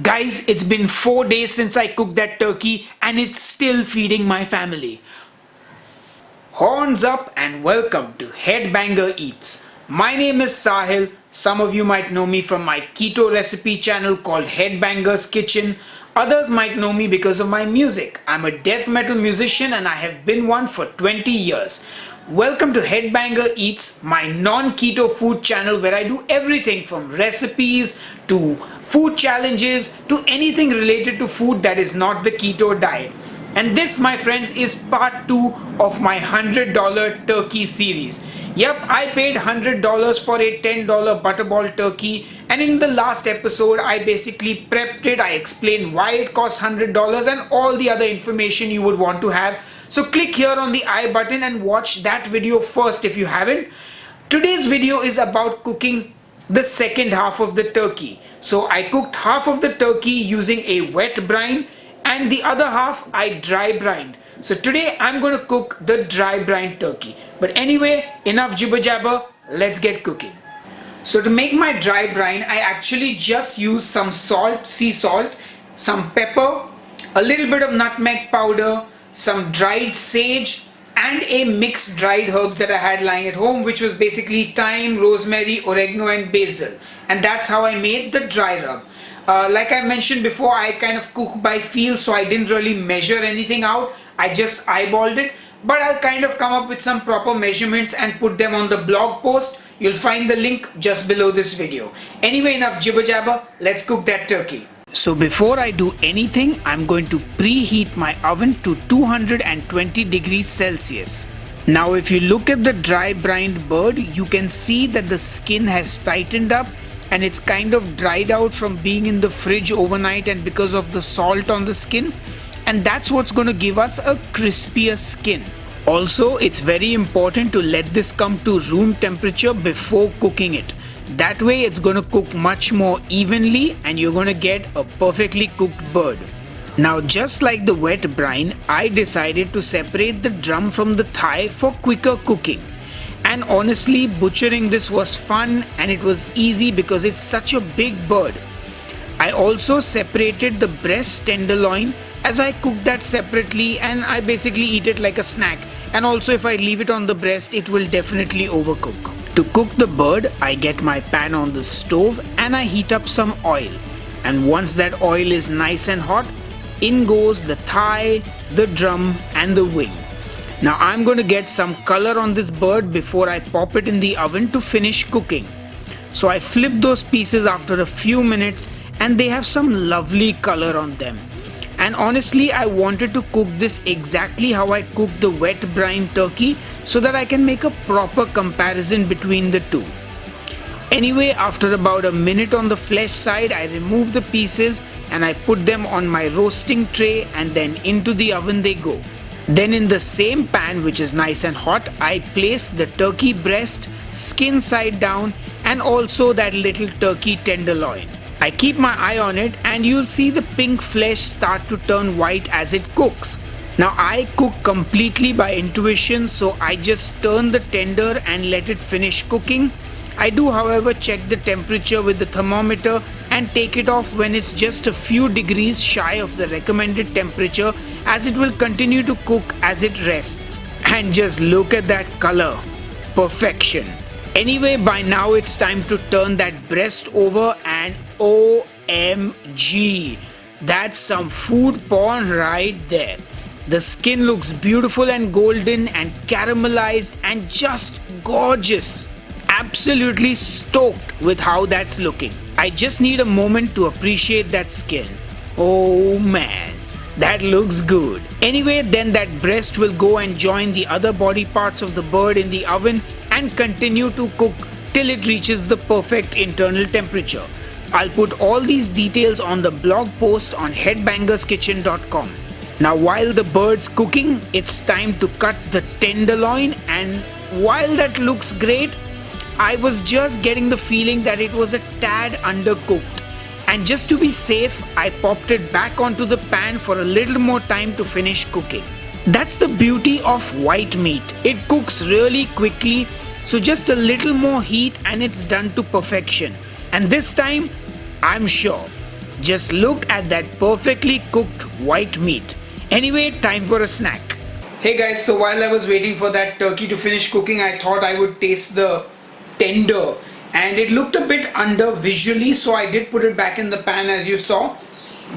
Guys, it's been 4 days since I cooked that turkey and it's still feeding my family. Horns up and welcome to Headbanger Eats. My name is Sahil. Some of you might know me from my keto recipe channel called Headbanger's Kitchen. Others might know me because of my music. I'm a death metal musician and I have been one for 20 years. Welcome to Headbanger Eats, my non-keto food channel where I do everything from recipes to food challenges to anything related to food that is not the keto diet. And this, my friends, is part 2 of my $100 turkey series. Yep, I paid $100 for a $10 Butterball turkey, and in the last episode I basically prepped it. I explained why it costs $100 and all the other information you would want to have. So click here on the I button and watch that video first if you haven't. Today's video is about cooking the second half of the turkey. So I cooked half of the turkey using a wet brine and the other half I dry brined. So today I'm going to cook the dry brined turkey. But anyway, enough jibber jabber, let's get cooking. So to make my dry brine, I actually just used some salt, sea salt, some pepper, a little bit of nutmeg powder, some dried sage and a mixed dried herbs that I had lying at home, which was basically thyme, rosemary, oregano and basil. And that's how I made the dry rub. Like I mentioned before, I kind of cook by feel, so I didn't really measure anything out. I just eyeballed it, but I'll kind of come up with some proper measurements and put them on the blog post. You'll find the link just below this video. Anyway, enough jibber jabber, let's cook that turkey. So before I do anything, I'm going to preheat my oven to 220 degrees Celsius. Now if you look at the dry brined bird, you can see that the skin has tightened up and it's kind of dried out from being in the fridge overnight and because of the salt on the skin. And that's what's going to give us a crispier skin. Also, it's very important to let this come to room temperature before cooking it. That way it's going to cook much more evenly and you're going to get a perfectly cooked bird. Now just like the wet brine, I decided to separate the drum from the thigh for quicker cooking. And honestly, butchering this was fun and it was easy because it's such a big bird. I also separated the breast tenderloin as I cook that separately and I basically eat it like a snack. And also if I leave it on the breast, it will definitely overcook. To cook the bird, I get my pan on the stove and I heat up some oil. And once that oil is nice and hot, in goes the thigh, the drum and the wing. Now I'm going to get some color on this bird before I pop it in the oven to finish cooking. So I flip those pieces after a few minutes and they have some lovely color on them. And honestly, I wanted to cook this exactly how I cooked the wet brine turkey so that I can make a proper comparison between the two. Anyway, after about a minute on the flesh side, I remove the pieces and I put them on my roasting tray and then into the oven they go. Then in the same pan, which is nice and hot, I place the turkey breast, skin side down, and also that little turkey tenderloin. I keep my eye on it and you'll see the pink flesh start to turn white as it cooks. Now I cook completely by intuition, so I just turn the tender and let it finish cooking. I do however check the temperature with the thermometer and take it off when it's just a few degrees shy of the recommended temperature, as it will continue to cook as it rests. And just look at that color. Perfection. Anyway, by now it's time to turn that breast over and OMG, that's some food porn right there. The skin looks beautiful and golden and caramelized and just gorgeous. Absolutely stoked with how that's looking. I just need a moment to appreciate that skin. Oh man, that looks good. Anyway, then that breast will go and join the other body parts of the bird in the oven and continue to cook till it reaches the perfect internal temperature. I'll put all these details on the blog post on headbangerskitchen.com. Now while the bird's cooking, it's time to cut the tenderloin, and while that looks great, I was just getting the feeling that it was a tad undercooked. And just to be safe, I popped it back onto the pan for a little more time to finish cooking. That's the beauty of white meat. It cooks really quickly, so just a little more heat and it's done to perfection. And this time, I'm sure Just look at that perfectly cooked white meat. Anyway, time for a snack. Hey guys, so while I was waiting for that turkey to finish cooking, I thought I would taste the tender, and it looked a bit under visually, so I did put it back in the pan as you saw.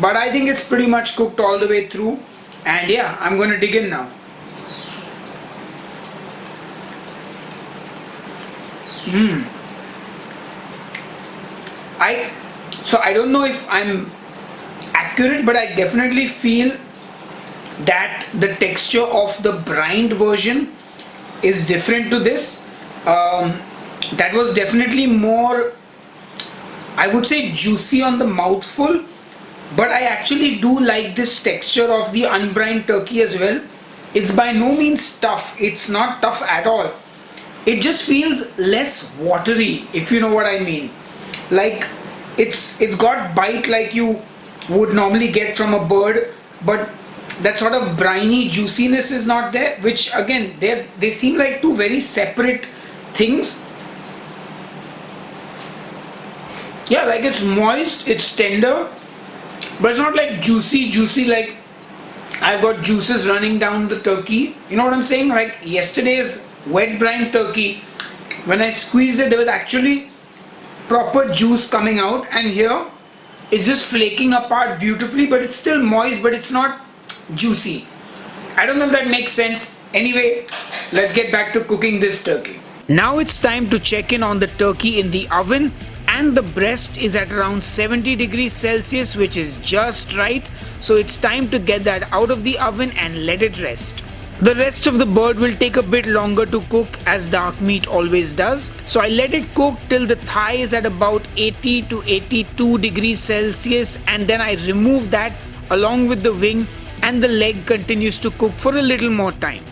But I think it's pretty much cooked all the way through, and yeah, I'm going to dig in now. I don't know if I'm accurate, but I definitely feel that the texture of the brined version is different to this. That was definitely more, I would say, juicy on the mouthful, but I actually do like this texture of the unbrined turkey as well. It's by no means tough, it's not tough at all. It just feels less watery, if you know what I mean. Like it's got bite like you would normally get from a bird, but that sort of briny juiciness is not there, which again they seem like two very separate things. Yeah, like it's moist, it's tender, but it's not like juicy like I've got juices running down the turkey. You know what I'm saying? Like yesterday's wet brine turkey, when I squeezed it, there was actually proper juice coming out, and here it's just flaking apart beautifully, but it's still moist, but it's not juicy. I don't know if that makes sense. Anyway, let's get back to cooking this turkey. Now it's time to check in on the turkey in the oven, and the breast is at around 70 degrees Celsius, which is just right. So it's time to get that out of the oven and let it rest. The rest of the bird will take a bit longer to cook, as dark meat always does. So I let it cook till the thigh is at about 80 to 82 degrees Celsius, and then I remove that along with the wing, and the leg continues to cook for a little more time.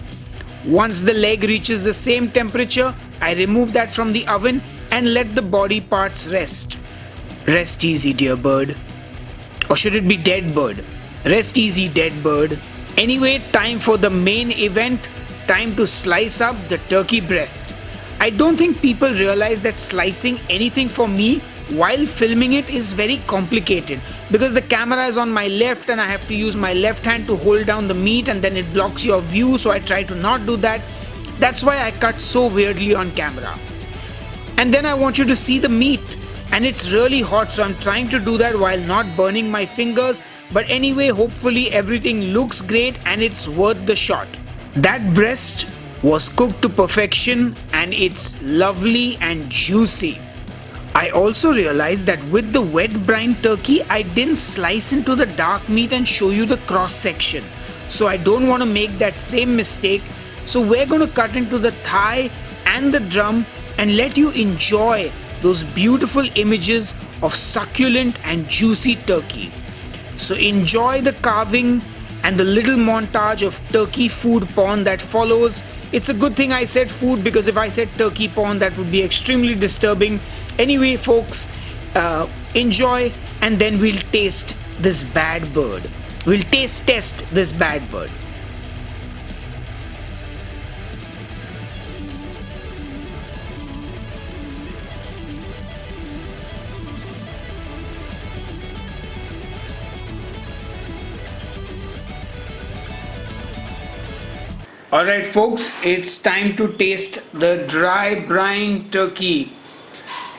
Once the leg reaches the same temperature, I remove that from the oven and let the body parts rest. Rest easy, dear bird. Or should it be dead bird? Rest easy, dead bird. Anyway, time for the main event. Time to slice up the turkey breast. I don't think people realize that slicing anything for me while filming it is very complicated, because the camera is on my left and I have to use my left hand to hold down the meat, and then it blocks your view, so I try to not do that. That's why I cut so weirdly on camera. And then I want you to see the meat, and it's really hot, so I'm trying to do that while not burning my fingers. But anyway, hopefully everything looks great and it's worth the shot. That breast was cooked to perfection, and it's lovely and juicy. I also realized that with the wet brine turkey, I didn't slice into the dark meat and show you the cross section. So I don't want to make that same mistake. So we're going to cut into the thigh and the drum and let you enjoy those beautiful images of succulent and juicy turkey. So enjoy the carving and the little montage of turkey food porn that follows. It's a good thing I said food, because if I said turkey porn, that would be extremely disturbing. Anyway, folks, enjoy, and then we'll taste this bad bird. We'll test this bad bird. Alright folks, it's time to taste the dry brine turkey.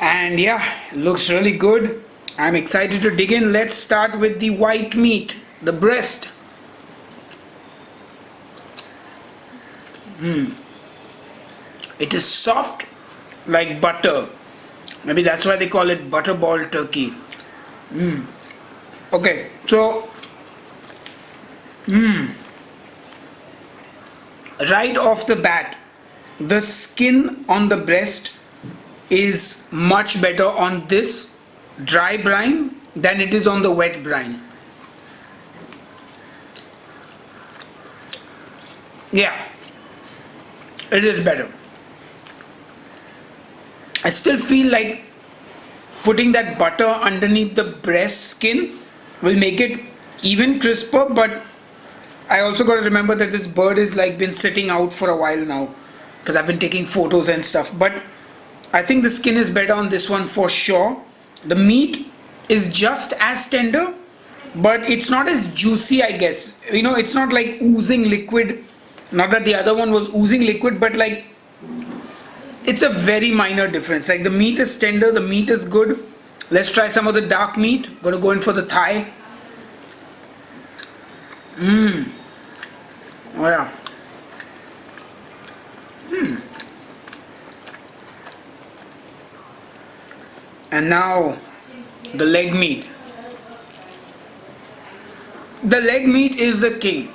And yeah, looks really good. I'm excited to dig in. Let's start with the white meat, the breast. It is soft like butter. Maybe that's why they call it Butterball Turkey. Okay, so right off the bat, the skin on the breast is much better on this dry brine than it is on the wet brine. Yeah, it is better. I still feel like putting that butter underneath the breast skin will make it even crisper, but I also got to remember that this bird is like been sitting out for a while now, because I've been taking photos and stuff. But I think the skin is better on this one for sure. The meat is just as tender, but it's not as juicy, I guess. It's not like oozing liquid. Not that the other one was oozing liquid, but like it's a very minor difference. Like the meat is tender, the meat is good. Let's try some of the dark meat. Gonna go in for the thigh. Oh yeah. And now the leg meat. The leg meat is the king.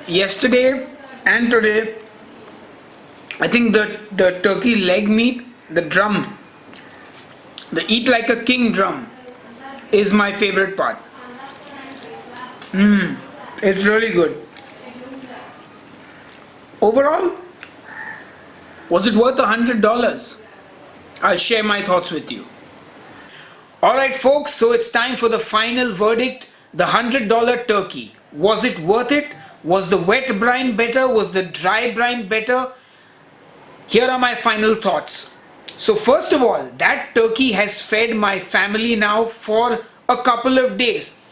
Yesterday and today, I think the turkey leg meat, the drum, the eat like a king drum, is my favorite part. It's really good. Overall, was it worth $100? I'll share my thoughts with you. Alright folks, so it's time for the final verdict. The $100 turkey. Was it worth it? Was the wet brine better? Was the dry brine better? Here are my final thoughts. So first of all, that turkey has fed my family now for a couple of days.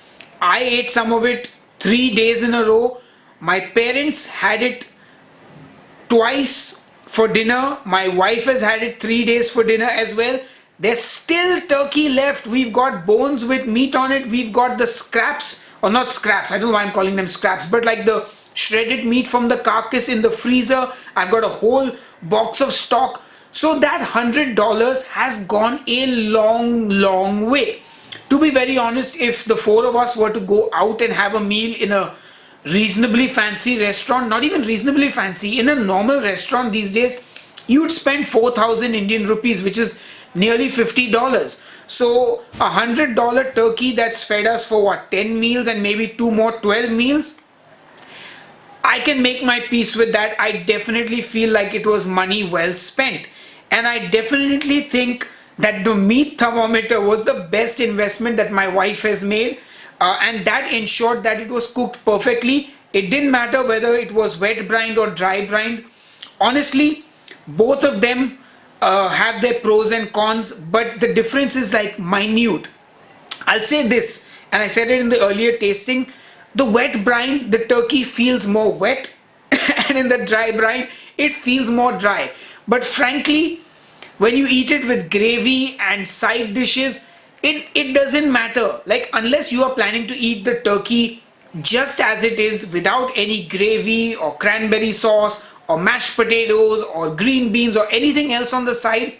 I ate some of it 3 days in a row. My parents had it twice for dinner. My wife has had it 3 days for dinner as well. There's still turkey left. We've got bones with meat on it. We've got the scraps, or not scraps, I don't know why I'm calling them scraps, but like the shredded meat from the carcass in the freezer. I've got a whole box of stock. So that $100 has gone a long way. To be very honest, if the four of us were to go out and have a meal in a reasonably fancy restaurant, not even reasonably fancy, in a normal restaurant these days, you'd spend 4,000 Indian rupees, which is nearly $50. So a $100 turkey that's fed us for what, 10 meals and maybe 2 more, 12 meals? I can make my peace with that. I definitely feel like it was money well spent. And I definitely think that the meat thermometer was the best investment that my wife has made. And that ensured that it was cooked perfectly. It didn't matter whether it was wet brined or dry brined. Honestly, both of them have their pros and cons, but the difference is like minute. I'll say this, and I said it in the earlier tasting, the wet brine, the turkey feels more wet, and in the dry brine, it feels more dry. But frankly, when you eat it with gravy and side dishes, it doesn't matter. Like, unless you are planning to eat the turkey just as it is without any gravy or cranberry sauce or mashed potatoes or green beans or anything else on the side,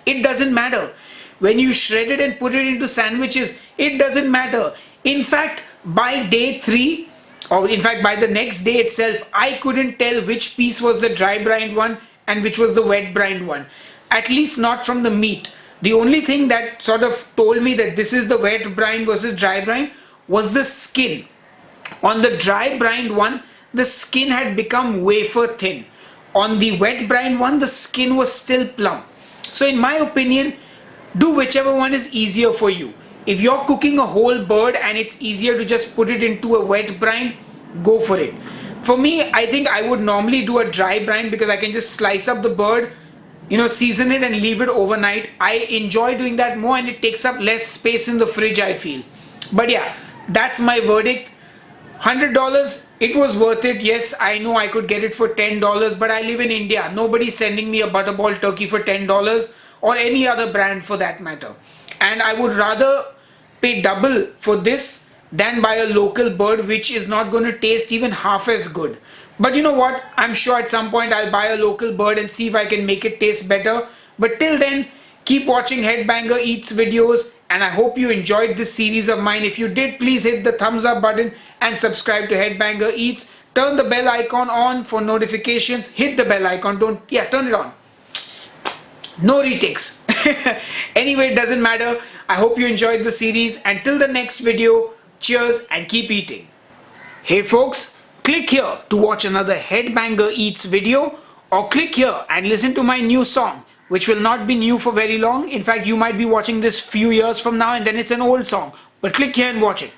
it doesn't matter. When you shred it and put it into sandwiches, it doesn't matter. In fact, by day 3, or in fact by the next day itself, I couldn't tell which piece was the dry brined one and which was the wet brined one. At least not from the meat. The only thing that sort of told me that this is the wet brine versus dry brine was the skin. On the dry brined one, the skin had become wafer thin. On the wet brine one, the skin was still plump. So in my opinion, do whichever one is easier for you. If you're cooking a whole bird and it's easier to just put it into a wet brine, go for it. For me, I think I would normally do a dry brine because I can just slice up the bird, season it and leave it overnight. I enjoy doing that more and it takes up less space in the fridge, I feel. But yeah, that's my verdict. $100, it was worth it. Yes, I know I could get it for $10, but I live in India. Nobody's sending me a Butterball Turkey for $10 or any other brand for that matter. And I would rather pay double for this than buy a local bird which is not going to taste even half as good. But you know what? I'm sure at some point I'll buy a local bird and see if I can make it taste better. But till then, keep watching Headbanger Eats videos, and I hope you enjoyed this series of mine. If you did, please hit the thumbs up button and subscribe to Headbanger Eats. Turn the bell icon on for notifications. Hit the bell icon. Turn it on. No retakes. Anyway, it doesn't matter. I hope you enjoyed the series. Until the next video, cheers and keep eating. Hey folks, click here to watch another Headbanger Eats video, or click here and listen to my new song, which will not be new for very long. In fact, you might be watching this few years from now and then it's an old song. But click here and watch it.